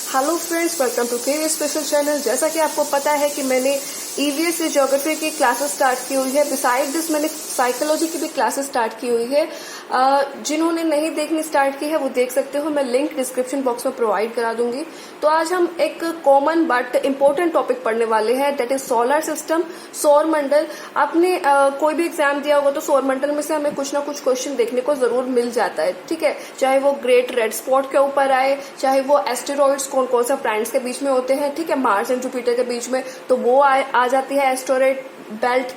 Hello friends, welcome to के special channel. जैसा कि आपको पता है कि मैंने ईवीएस या ज्योग्राफी की क्लासेस स्टार्ट की हुई है। बिसाइड दिस मैंने साइकोलॉजी की भी क्लासेस स्टार्ट की हुई है। जिन्होंने नहीं देखनी स्टार्ट की है वो देख सकते हो, मैं लिंक डिस्क्रिप्शन बॉक्स में प्रोवाइड करा दूंगी। तो आज हम एक कॉमन बट इम्पोर्टेंट टॉपिक पढ़ने वाले हैं, दैट इज सोलर सिस्टम, सौर मंडल। आपने कोई भी एग्जाम दिया होगा तो सौर मंडल में से हमें कुछ ना कुछ क्वेश्चन देखने को जरूर मिल जाता है, ठीक है। चाहे वो ग्रेट रेड स्पॉट के ऊपर आए, चाहे वो एस्टेरॉइड्स कौन कौन सा प्लैनेट्स के बीच में होते हैं, ठीक है, मार्स एंड जुपिटर के बीच में, तो वो आ जाती है। एस्टेरॉइड बेल्ट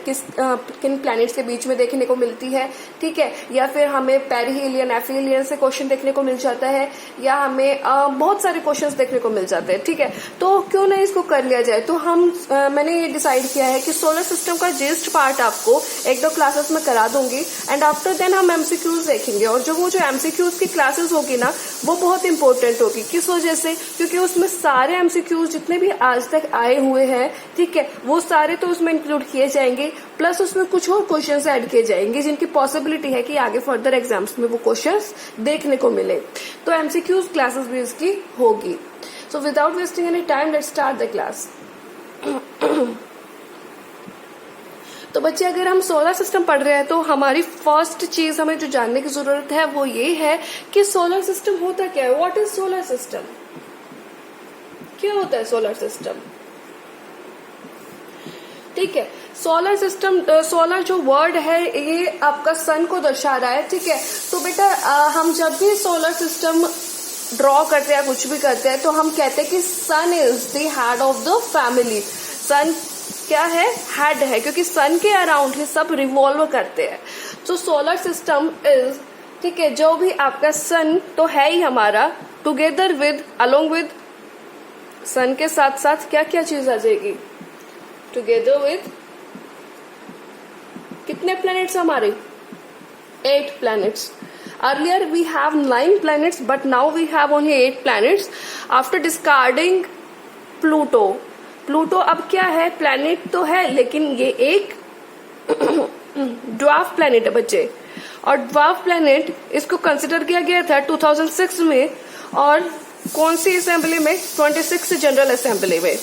किन प्लैनेट्स के बीच में देखने को मिलती है, ठीक है। या फिर हमें पेरिहेलियन एफिलियन से क्वेश्चन देखने को मिल जाता है, या हमें बहुत सारे क्वेश्चंस देखने को मिल जाते हैं, ठीक है। तो क्यों नहीं इसको कर लिया जाए। तो मैंने ये डिसाइड किया है कि सोलर सिस्टम का जिस्ट पार्ट आपको एक दो क्लासेस में करा दूंगी एंड आफ्टर देन हम एमसीक्यूज देखेंगे। और जो एमसीक्यूज की क्लासेस होगी ना, वो बहुत इंपॉर्टेंट होगी। किस वजह से? क्योंकि उसमें सारे एमसीक्यूज जितने भी आज तक आए हुए हैं, ठीक है, वो सारे तो उसमें इंक्लूड किए जाएंगे, प्लस उसमें कुछ और क्वेश्चंस ऐड किए जाएंगे जिनकी पॉसिबिलिटी है कि आगे फर्दर एग्जाम्स में वो क्वेश्चंस देखने को मिले। तो एमसीक्यूज क्लासेस भी इसकी होगी। So without wasting any time, let's start the class. तो बच्चे, अगर हम सोलर सिस्टम पढ़ रहे हैं तो हमारी फर्स्ट चीज हमें जो जानने की जरूरत है वो ये है कि सोलर सिस्टम होता क्या है। What is solar system? क्या होता है सोलर सिस्टम? ठीक है, सोलर सिस्टम, सोलर जो वर्ड है ये आपका सन को दर्शा रहा है, ठीक है। तो बेटा हम जब भी सोलर सिस्टम ड्रॉ करते हैं, कुछ भी करते हैं, तो हम कहते हैं कि sun is the head of the family. Sun क्या है? हेड है, क्योंकि सन के अराउंड ही सब रिवॉल्व करते हैं। तो सोलर सिस्टम इज, ठीक है, जो भी आपका सन तो है ही हमारा, टुगेदर विद, अलोंग विद सन के साथ साथ क्या क्या चीज आ जाएगी? टुगेदर विद कितने प्लैनेट्स हमारे? 8 planets. Earlier we have 9 planets, but now we have only 8 planets after discarding Pluto. Pluto अब क्या है? प्लैनेट तो है, लेकिन ये एक ड्वार्फ प्लैनेट है बच्चे। और ड्वार्फ प्लैनेट इसको कंसिडर किया गया था 2006 में, और कौन सी असेंबली में? 26 जनरल असेंबली में।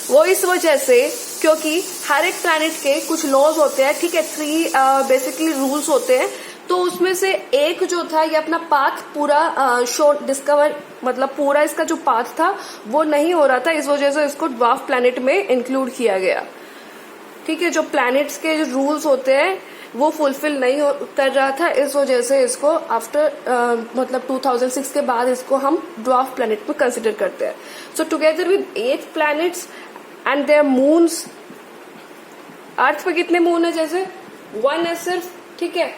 वो इस वजह से क्योंकि हर एक प्लैनेट के कुछ लॉज होते हैं, ठीक है, 3 बेसिकली रूल्स होते हैं। तो उसमें से एक जो था, ये अपना पाथ पूरा शॉर्ट डिस्कवर, मतलब पूरा इसका जो पाथ था वो नहीं हो रहा था, इस वजह से इसको ड्वार्फ प्लैनेट में इंक्लूड किया गया, ठीक है। जो प्लैनेट्स के जो रूल्स होते हैं वो फुलफिल नहीं कर रहा था, इस वजह से इसको आफ्टर मतलब 2006 के बाद इसको हम ड्वार्फ प्लैनेट में कंसिडर करते हैं। So together with 8 planets and their moons. Earth पे कितने मून है? जैसे 1 है सिर्फ, ठीक है।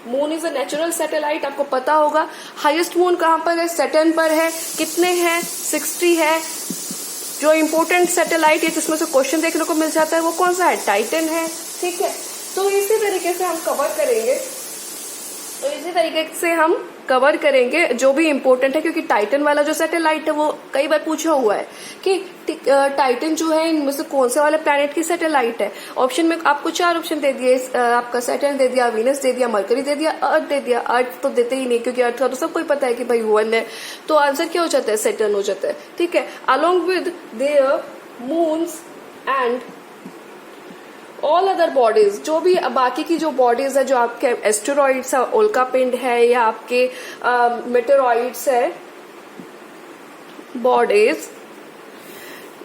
Moon is a natural satellite, आपको पता होगा। हाईएस्ट मून कहां पर है? सैटर्न पर है। कितने हैं? 60 है। जो इम्पोर्टेंट सैटेलाइट है जिसमें से क्वेश्चन देखने को मिल जाता है वो कौन सा है? टाइटन है, ठीक है। तो इसी तरीके से हम कवर करेंगे जो भी इम्पोर्टेंट है, क्योंकि टाइटन वाला जो सैटेलाइट है वो कई बार पूछा हुआ है कि टाइटन जो है इनमें से कौन से वाले प्लैनेट की सैटेलाइट है। ऑप्शन में आपको 4 ऑप्शन दे दिए, आपका सैटर्न दे दिया, वीनस दे दिया, मरकरी दे दिया, अर्थ दे दिया। अर्थ तो देते ही नहीं, क्योंकि अर्थ का तो सबको ही पता है कि भाई 1 है। तो आंसर क्या हो जाता है? सैटर्न हो जाता है, ठीक है। Along with their moons and all other bodies, जो भी बाकी की जो बॉडीज है, जो आपके एस्टेरॉइड्स है, उल्का पिंड है, या आपके मेटेरॉइड्स है, बॉडीज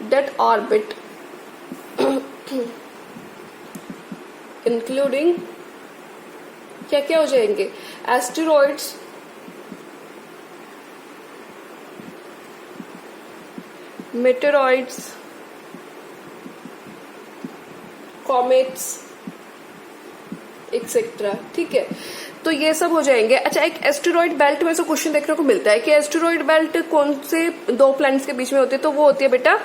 that orbit इंक्लूडिंग क्या क्या हो जाएंगे? एस्टेरॉइड्स, मेटेरॉइड्स, कॉमेट्स एक्सेट्रा, ठीक है। तो ये सब हो जाएंगे। अच्छा, एक एस्टेरॉइड बेल्ट में से क्वेश्चन देखने को मिलता है कि एस्टेरॉइड बेल्ट कौन से 2 प्लैनेट्स के बीच में होती है? तो वो होती है बेटा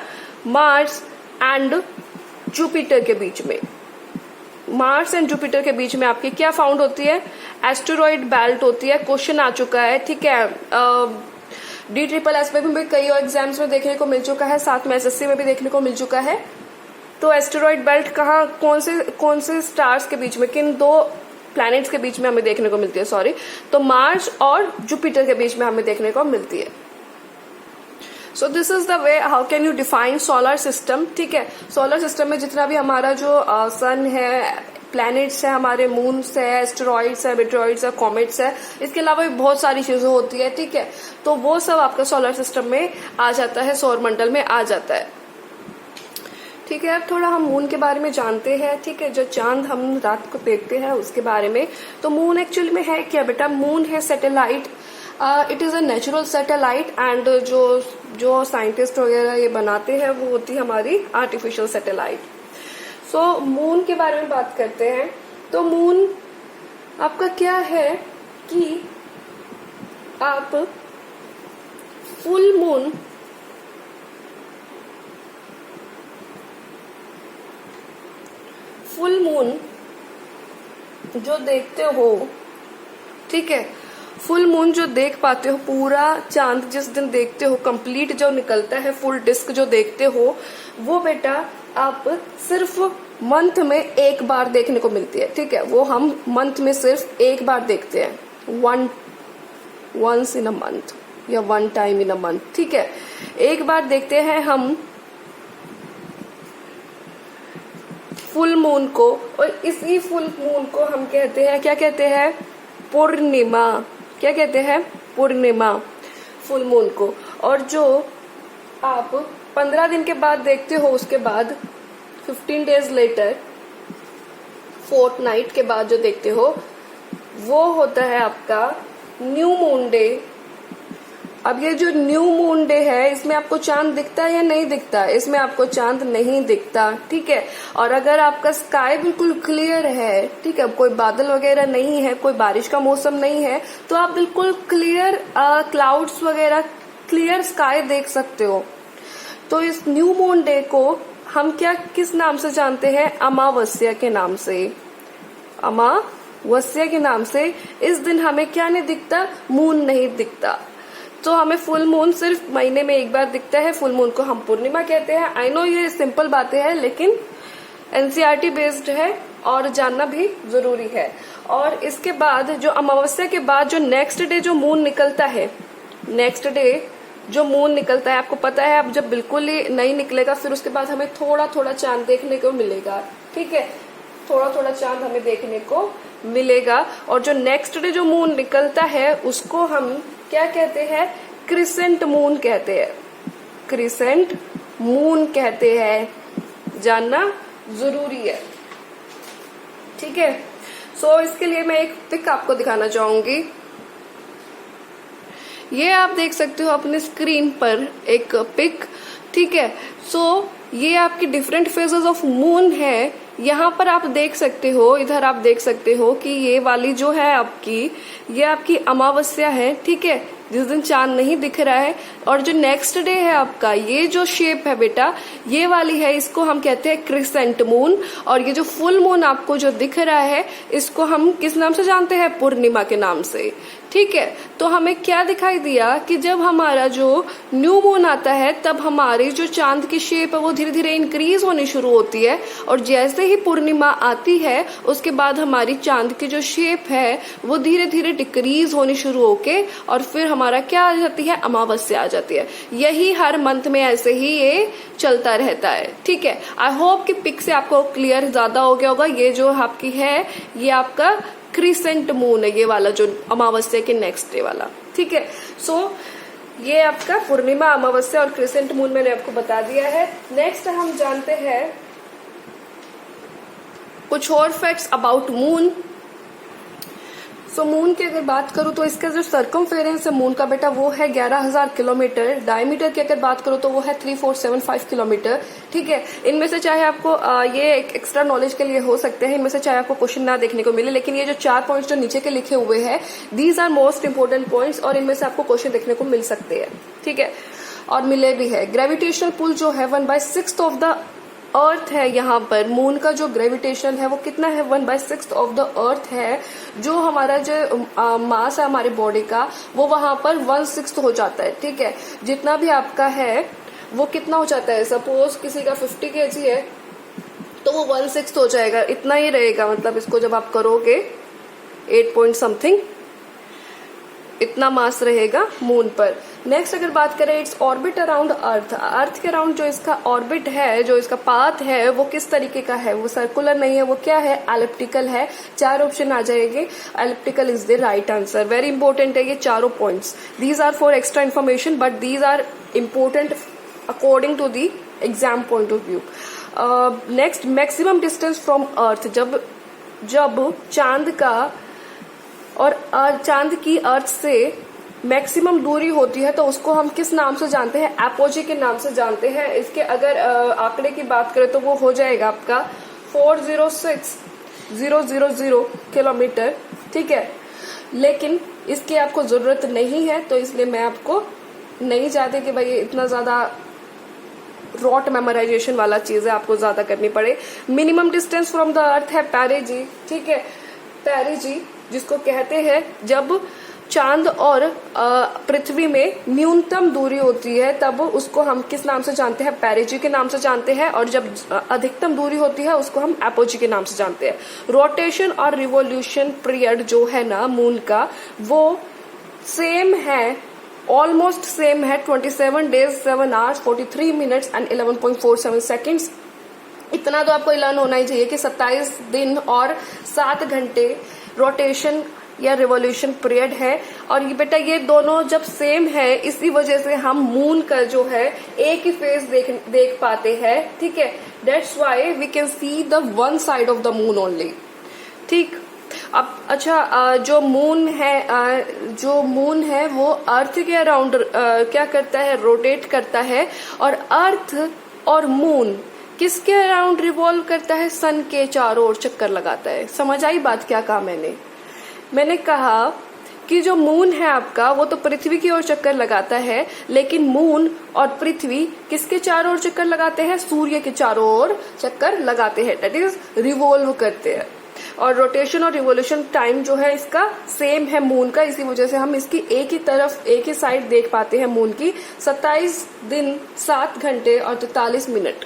मार्स एंड जुपिटर के बीच में। मार्स एंड जुपिटर के बीच में आपकी क्या फाउंड होती है? एस्टेरॉइड बेल्ट होती है। क्वेश्चन आ चुका है, ठीक है। DSSS में भी कई एग्जाम्स में देखने को मिल चुका है, साथ में SSC में भी देखने को मिल चुका है। तो एस्टेरॉइड बेल्ट कहाँ, कौन से स्टार्स के बीच में, किन 2 प्लैनेट्स के बीच में हमें देखने को मिलती है? सॉरी, तो मार्स और जुपिटर के बीच में हमें देखने को मिलती है। So this is the way how can you define solar system. ठीक है, सोलर सिस्टम में जितना भी हमारा जो सन है, प्लैनेट्स है, हमारे मून्स है, एस्टेरॉइड्स है, मेटेरॉइड्स है, कॉमेट्स है, इसके अलावा भी बहुत सारी चीजें होती है। ठीक है, तो वो सब आपका सोलर सिस्टम में आ जाता है, सौर मंडल में आ जाता है। ठीक है, अब थोड़ा हम मून के बारे में जानते हैं। ठीक है, जो चांद हम रात को देखते हैं उसके बारे में। तो मून एक्चुअली में है क्या बेटा? मून है satellite, it is a natural satellite and जो साइंटिस्ट वगैरह ये बनाते हैं वो होती है हमारी आर्टिफिशियल सैटेलाइट। सो मून के बारे में बात करते हैं। तो मून आपका क्या है कि आप फुल मून जो देखते हो, ठीक है, फुल मून जो देख पाते हो, पूरा चांद जिस दिन देखते हो, कंप्लीट जो निकलता है, फुल डिस्क जो देखते हो, वो बेटा आप सिर्फ मंथ में एक बार देखने को मिलती है। ठीक है, वो हम मंथ में सिर्फ एक बार देखते हैं, वंस इन अ मंथ या one time in a month. ठीक है, एक बार देखते हैं हम फुल मून को, और इसी फुल मून को हम कहते हैं, क्या कहते हैं? पूर्णिमा। क्या कहते हैं? पूर्णिमा, फुल मून को। और जो आप 15 दिन के बाद देखते हो, उसके बाद 15 डेज लेटर, फोर्टनाइट के बाद जो देखते हो, वो होता है आपका न्यू मून डे। अब ये जो न्यू मून डे है, इसमें आपको चांद दिखता है या नहीं दिखता? इसमें आपको चांद नहीं दिखता। ठीक है, और अगर आपका स्काई बिल्कुल क्लियर है, ठीक है, कोई बादल वगैरह नहीं है, कोई बारिश का मौसम नहीं है, तो आप बिल्कुल क्लियर क्लाउड्स वगैरह, क्लियर स्काई देख सकते हो। तो इस न्यू मून डे को हम किस नाम से जानते हैं? अमावस्या के नाम से। अमावस्या के नाम से इस दिन हमें क्या नहीं दिखता? मून नहीं दिखता। तो हमें फुल मून सिर्फ महीने में एक बार दिखता है, फुल मून को हम पूर्णिमा कहते हैं। आई नो ये सिंपल बातें हैं, लेकिन एनसीईआरटी बेस्ड है और जानना भी जरूरी है। और इसके बाद जो अमावस्या के बाद जो नेक्स्ट डे जो मून निकलता है, नेक्स्ट डे जो मून निकलता है, आपको पता है अब जब बिल्कुल ही नहीं निकलेगा, फिर उसके बाद हमें थोड़ा थोड़ा चांद देखने को मिलेगा। ठीक है, थोड़ा थोड़ा चांद हमें देखने को मिलेगा। और जो नेक्स्ट डे जो मून निकलता है उसको हम क्या कहते हैं? क्रिसेंट मून कहते हैं। क्रिसेंट मून कहते हैं, जानना जरूरी है। ठीक है, सो इसके लिए मैं एक पिक आपको दिखाना चाहूंगी। ये आप देख सकते हो अपने स्क्रीन पर एक पिक। ठीक है, सो ये आपकी डिफरेंट फेजेस ऑफ मून है। यहाँ पर आप देख सकते हो, इधर आप देख सकते हो कि ये वाली जो है आपकी, ये आपकी अमावस्या है। ठीक है, जिस दिन चांद नहीं दिख रहा है। और जो नेक्स्ट डे है आपका, ये जो शेप है बेटा, ये वाली है, इसको हम कहते हैं क्रिसेंट मून। और ये जो फुल मून आपको जो दिख रहा है, इसको हम किस नाम से जानते हैं? पूर्णिमा के नाम से। ठीक है, तो हमें क्या दिखाई दिया कि जब हमारा जो न्यू मून आता है, तब हमारी जो चांद की शेप है वो धीरे धीरे इंक्रीज होनी शुरू होती है। और जैसे ही पूर्णिमा आती है, उसके बाद हमारी चांद की जो शेप है वो धीरे धीरे डिक्रीज होनी शुरू होके, और फिर हमारा क्या आ जाती है? अमावस्या आ जाती है। यही हर मंथ में ऐसे ही ये चलता रहता है। ठीक है, आई होप कि पिक से आपको क्लियर ज्यादा हो गया होगा। ये जो आपकी है, ये आपका क्रिसेंट मून है, ये वाला जो अमावस्या के नेक्स्ट डे वाला। ठीक है, सो ये आपका पूर्णिमा, अमावस्या और क्रिसेंट मून मैंने आपको बता दिया है। नेक्स्ट हम जानते हैं कुछ और facts about moon. So moon की अगर बात करूं तो इसका जो सर्कमफेरेंस है मून का बेटा, वो है 11,000 किलोमीटर। डायमीटर की अगर बात करूं तो वो है 3475 किलोमीटर। ठीक है, इनमें से चाहे आपको ये एक एक्स्ट्रा नॉलेज के लिए हो सकते हैं, इनमें से चाहे आपको क्वेश्चन ना देखने को मिले, लेकिन ये जो 4 पॉइंट्स जो नीचे के लिखे हुए हैं, these are most important points, और इनमें से आपको क्वेश्चन देखने को मिल सकते हैं। ठीक है, और मिले भी है। ग्रेविटेशनल पुल जो है 1/6 ऑफ द अर्थ है। यहाँ पर मून का जो ग्रेविटेशन है वो कितना है? 1/6 ऑफ द अर्थ है। जो हमारा जो मास है हमारे बॉडी का, वो वहां पर 1/6 हो जाता है। ठीक है, जितना भी आपका है वो कितना हो जाता है? सपोज किसी का 50 kg है तो वो 1/6 हो जाएगा, इतना ही रहेगा। मतलब इसको जब आप करोगे 8 पॉइंट समथिंग, इतना मास रहेगा मून पर। नेक्स्ट अगर बात करें इट्स ऑर्बिट अराउंड अर्थ, अर्थ के अराउंड जो इसका ऑर्बिट है, जो इसका पाथ है, वो किस तरीके का है, वो सर्कुलर नहीं है, वो क्या है, एलिप्टिकल है। 4 ऑप्शन आ जाएंगे, elliptical is the right answer. Very important है ये चारों points. These are for extra information but these are important according to the exam point of view. Next maximum distance from earth, जब चांद का और चांद की अर्थ से मैक्सिमम दूरी होती है तो उसको हम किस नाम से जानते हैं, एपोजी के नाम से जानते हैं। इसके अगर आंकड़े की बात करें तो वो हो जाएगा आपका 406000 किलोमीटर, ठीक है। लेकिन इसकी आपको जरूरत नहीं है, तो इसलिए मैं आपको नहीं चाहती कि भाई इतना ज्यादा रॉट मेमोराइजेशन वाला चीज है, आपको ज्यादा करनी पड़े। Minimum distance from the earth है पेरिजी, ठीक है, पेरिजी जिसको कहते हैं जब चांद और पृथ्वी में न्यूनतम दूरी होती है तब उसको हम किस नाम से जानते हैं, पेरिजी के नाम से जानते हैं, और जब अधिकतम दूरी होती है उसको हम एपोजी के नाम से जानते हैं। रोटेशन और रिवॉल्यूशन पीरियड जो है ना मून का, वो सेम है, ऑलमोस्ट सेम है, 27 days 7 hours 43 minutes and 11.47 seconds। इतना तो आपको लर्न होना ही चाहिए कि 27 दिन और 7 घंटे रोटेशन या रिवॉल्यूशन पीरियड है। और ये बेटा ये दोनों जब सेम है, इसी वजह से हम मून का जो है एक ही फेज देख पाते हैं, ठीक है। That's why we can see the one side of the moon only, ठीक। अब अच्छा, जो मून है वो अर्थ के अराउंड क्या करता है, रोटेट करता है। और अर्थ और मून किसके अराउंड रिवॉल्व करता है, सन के चारों ओर चक्कर लगाता है। समझ आई बात, क्या कहा मैंने कहा कि जो मून है आपका वो तो पृथ्वी की ओर चक्कर लगाता है, लेकिन मून और पृथ्वी किसके चारों ओर चक्कर लगाते हैं, सूर्य के चारों ओर चक्कर लगाते हैं, दैट इज रिवॉल्व करते हैं। और रोटेशन और रिवॉल्यूशन टाइम जो है इसका सेम है मून का, इसी वजह से हम इसकी एक ही तरफ, एक ही साइड देख पाते हैं मून की। 27 दिन 7 घंटे और 43 मिनट।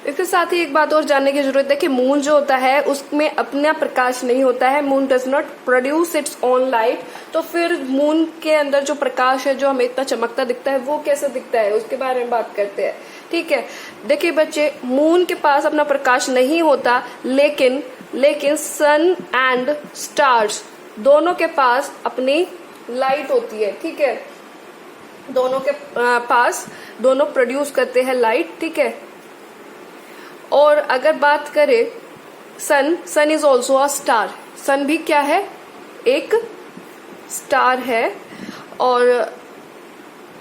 इसके साथ ही एक बात और जानने की जरूरत है कि मून जो होता है उसमें अपना प्रकाश नहीं होता है, moon does not produce its own light. तो फिर मून के अंदर जो प्रकाश है जो हमें इतना चमकता दिखता है वो कैसे दिखता है, उसके बारे में बात करते हैं, ठीक है। देखिए बच्चे, मून के पास अपना प्रकाश नहीं होता, लेकिन सन एंड स्टार्स दोनों के पास अपनी लाइट होती है, ठीक है। दोनों के पास दोनों प्रोड्यूस करते हैं लाइट, ठीक है। और अगर बात करें सन इज ऑल्सो अ स्टार, सन भी क्या है, एक स्टार है। और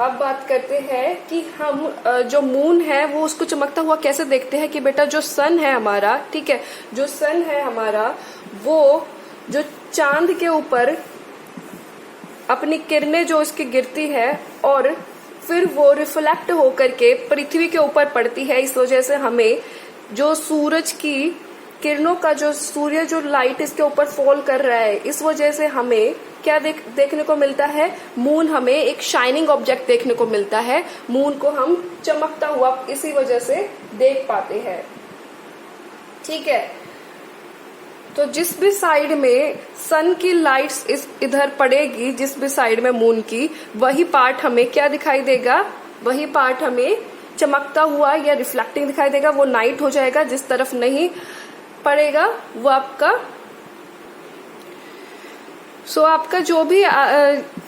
अब बात करते हैं कि हम जो मून है वो उसको चमकता हुआ कैसे देखते हैं, कि बेटा जो सन है हमारा, ठीक है, जो सन है हमारा वो जो चांद के ऊपर अपनी किरणें जो इसकी गिरती है और फिर वो रिफ्लेक्ट होकर के पृथ्वी के ऊपर पड़ती है, इस वजह से हमें जो सूरज की किरणों का जो सूर्य जो लाइट इसके ऊपर फॉल कर रहा है, इस वजह से हमें क्या देखने को मिलता है, मून हमें एक शाइनिंग ऑब्जेक्ट देखने को मिलता है। मून को हम चमकता हुआ इसी वजह से देख पाते हैं, ठीक है। तो जिस भी साइड में सन की लाइट्स इधर पड़ेगी, जिस भी साइड में मून की, वही पार्ट हमें क्या दिखाई देगा, वही पार्ट हमें चमकता हुआ या रिफ्लेक्टिंग दिखाई देगा, वो नाइट हो जाएगा। जिस तरफ नहीं पड़ेगा वो आपका आपका जो भी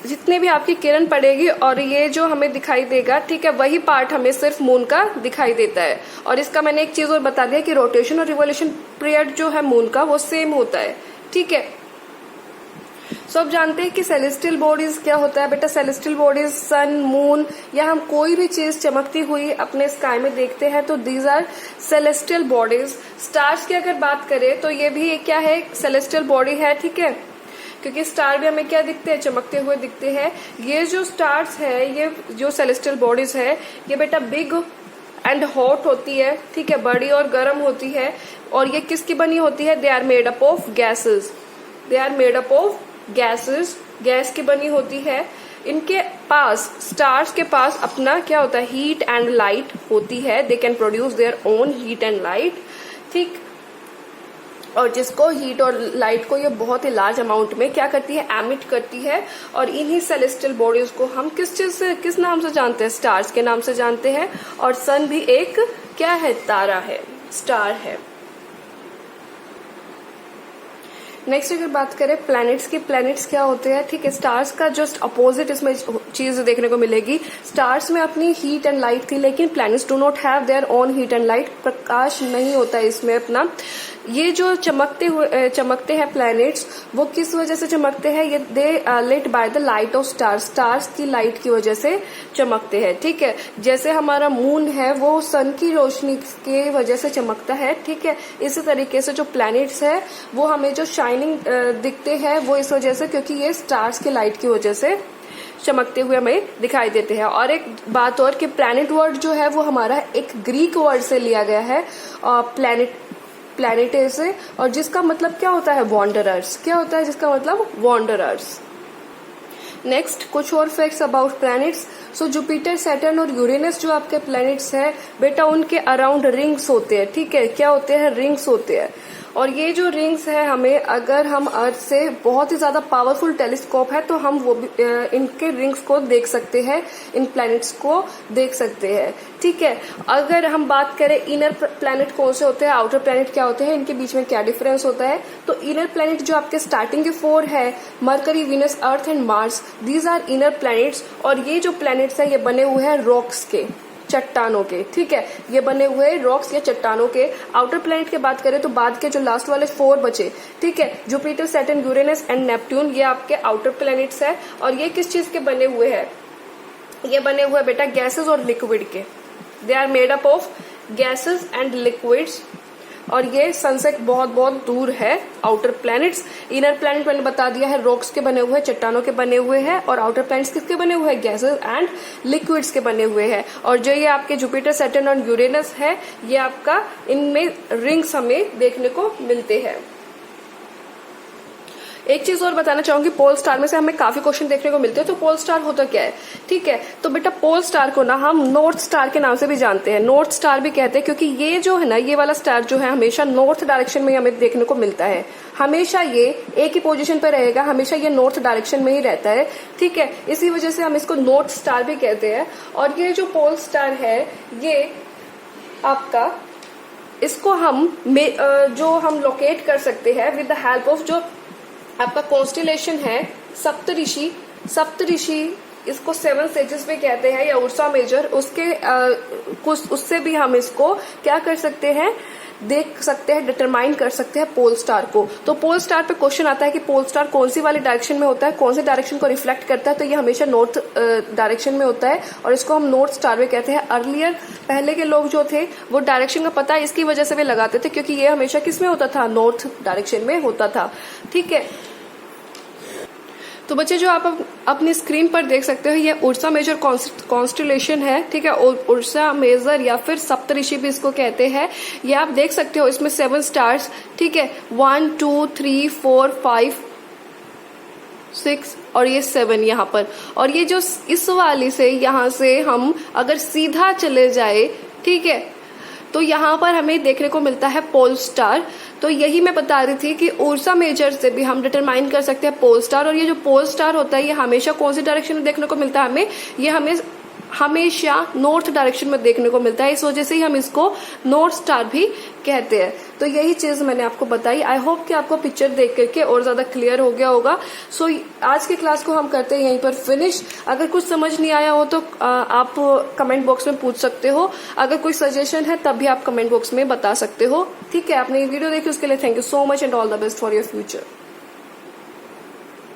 जितने भी आपकी किरण पड़ेगी और ये जो हमें दिखाई देगा, ठीक है, वही पार्ट हमें सिर्फ मून का दिखाई देता है। और इसका मैंने एक चीज और बता दिया कि रोटेशन और रिवॉल्यूशन पीरियड जो है मून का वो सेम होता है, ठीक है। अब जानते हैं कि सेलेस्टियल बॉडीज क्या होता है। बेटा सेलेस्टियल बॉडीज सन, मून या हम कोई भी चीज चमकती हुई अपने स्काई में देखते हैं तो these are celestial bodies. Stars की अगर बात करें तो ये भी क्या है, सेलेस्टियल बॉडी है, ठीक है, क्योंकि स्टार भी हमें क्या दिखते हैं, चमकते हुए दिखते हैं। ये जो स्टार्स है, ये जो सेलेस्टियल बॉडीज है, ये बेटा बिग एंड हॉट होती है, ठीक है, बड़ी और गर्म होती है। और ये किसकी बनी होती है, they are made up of gases, they are made up of gases, gas की बनी होती है। इनके पास, स्टार्स के पास अपना क्या होता है, हीट एंड लाइट होती है, they can produce their own heat and light, ठीक। और जिसको हीट और लाइट को ये बहुत ही लार्ज अमाउंट में क्या करती है, एमिट करती है। और इन्हीं सेलेस्टियल बॉडीज को हम किस नाम से जानते हैं, स्टार्स के नाम से जानते हैं। और सन भी एक क्या है, तारा है, स्टार है। नेक्स्ट अगर बात करें प्लैनेट्स की, प्लैनेट्स क्या होते हैं, ठीक है, स्टार्स का जस्ट अपोजिट इसमें चीज देखने को मिलेगी। स्टार्स में अपनी हीट एंड लाइट थी, लेकिन planets do not have their own heat and light, प्रकाश नहीं होता है इसमें अपना। ये जो चमकते हैं प्लैनेट्स, वो किस वजह से चमकते हैं, ये they lit by the light of stars, stars की लाइट की वजह से चमकते हैं, ठीक है। जैसे हमारा मून है वो सन की रोशनी की वजह से चमकता है, ठीक है। इसी तरीके से जो प्लैनेट्स है वो हमें जो शाइनिंग दिखते हैं वो इस वजह से, क्योंकि ये स्टार्स की लाइट की वजह से चमकते हुए हमें दिखाई देते हैं। और एक बात और कि प्लैनेट वर्ड जो है वो हमारा एक ग्रीक वर्ड से लिया गया है, प्लैनेट से, और जिसका मतलब क्या होता है, वॉन्डरर्स। क्या होता है जिसका मतलब, वॉन्डरर्स। नेक्स्ट कुछ और facts about planets. So Jupiter, Saturn और यूरेनस जो आपके प्लैनेट्स हैं बेटा, उनके अराउंड रिंग्स होते हैं, ठीक है। क्या होते हैं, रिंग्स होते हैं। और ये जो रिंग्स है, हमें अगर हम अर्थ से बहुत ही ज्यादा पावरफुल टेलीस्कोप है तो हम वो इनके रिंग्स को देख सकते हैं, इन प्लैनेट्स को देख सकते हैं, ठीक है। अगर हम बात करें इनर प्लैनेट कौन से होते हैं, आउटर प्लैनेट क्या होते हैं, इनके बीच में क्या डिफरेंस होता है, तो इनर प्लैनेट जो आपके स्टार्टिंग के 4 है, Mercury, Venus, Earth and Mars, these are inner planets. और ये जो प्लैनेट्स है ये बने हुए हैं रॉक्स के, चट्टानों के, ठीक है। ये बने हुए रॉक्स या चट्टानों के। आउटर प्लैनेट की बात करें तो बाद के जो लास्ट वाले 4 बचे, ठीक है, Jupiter, Saturn, Uranus and Neptune, ये आपके आउटर प्लैनेट्स है। और ये किस चीज के बने हुए हैं, ये बने हुए बेटा गैसेस और लिक्विड के। They are made up of gases and liquids. और ये सन से बहुत बहुत दूर है आउटर प्लैनेट्स। इनर प्लैनेट मैंने बता दिया है, रॉक्स के बने हुए हैं, चट्टानों के बने हुए हैं। और आउटर प्लैनेट्स किसके बने हुए हैं, गैसेस एंड लिक्विड्स के बने हुए हैं। और जो ये आपके जुपिटर, सैटर्न और यूरेनस है, ये आपका इनमें रिंग्स हमें देखने को मिलते हैं। एक चीज और बताना चाहूंगी, पोल स्टार में से हमें काफी क्वेश्चन देखने को मिलते हैं। तो पोल स्टार होता क्या है, ठीक है। तो बेटा पोल स्टार को ना हम नॉर्थ स्टार के नाम से भी जानते हैं, नॉर्थ स्टार भी कहते हैं, क्योंकि ये जो है ना, ये वाला स्टार जो है हमेशा नॉर्थ डायरेक्शन में हमें देखने को मिलता है। हमेशा ये एक ही पोजीशन पर रहेगा, हमेशा ये नॉर्थ डायरेक्शन में ही रहता है, ठीक है। इसी वजह से हम इसको नॉर्थ स्टार भी कहते हैं। और ये जो पोल स्टार है, ये आपका, इसको हम जो हम लोकेट कर सकते हैं विद द हेल्प ऑफ जो आपका कॉन्स्टिलेशन है, सप्तऋषि इसको 7 सेजेस पे कहते हैं, या उर्सा मेजर, उसके कुछ उससे भी हम इसको क्या कर सकते हैं, देख सकते हैं, डिटरमाइन कर सकते हैं पोल स्टार को। तो पोल स्टार पे क्वेश्चन आता है कि पोल स्टार कौन सी वाली डायरेक्शन में होता है, कौन से डायरेक्शन को रिफ्लेक्ट करता है, तो ये हमेशा नॉर्थ डायरेक्शन में होता है, और इसको हम नॉर्थ स्टार भी कहते हैं। अर्लियर पहले के लोग जो थे वो डायरेक्शन का पता इसकी वजह से वे लगाते थे, क्योंकि ये हमेशा किस में होता था, नॉर्थ डायरेक्शन में होता था, ठीक है। तो बच्चे जो आप अपनी स्क्रीन पर देख सकते हो, ये उर्सा मेजर कॉन्स्टिलेशन है, ठीक है। उर्सा मेजर या फिर सप्तऋषि भी इसको कहते हैं। ये आप देख सकते हो, इसमें 7 स्टार्स, ठीक है, 1 2 3 4 5 6 और ये 7 यहाँ पर। और ये जो इस वाली से यहाँ से हम अगर सीधा चले जाए, ठीक है, तो यहाँ पर हमें देखने को मिलता है पोल स्टार। तो यही मैं बता रही थी कि उर्सा मेजर से भी हम डिटरमाइन कर सकते हैं पोल स्टार। और ये जो पोल स्टार होता है ये हमेशा कौन सी डायरेक्शन में देखने को मिलता है हमें, ये हमें हमेशा नॉर्थ डायरेक्शन में देखने को मिलता है, इस वजह से ही हम इसको नॉर्थ स्टार भी कहते हैं। तो यही चीज मैंने आपको बताई। आई होप कि आपको पिक्चर देख करके और ज्यादा क्लियर हो गया होगा। सो आज की क्लास को हम करते हैं यहीं पर फिनिश। अगर कुछ समझ नहीं आया हो तो आप कमेंट बॉक्स में पूछ सकते हो। अगर कोई सजेशन है तब भी आप कमेंट बॉक्स में बता सकते हो, ठीक है। आपने ये वीडियो देखी उसके लिए thank you so much and all the best for your future.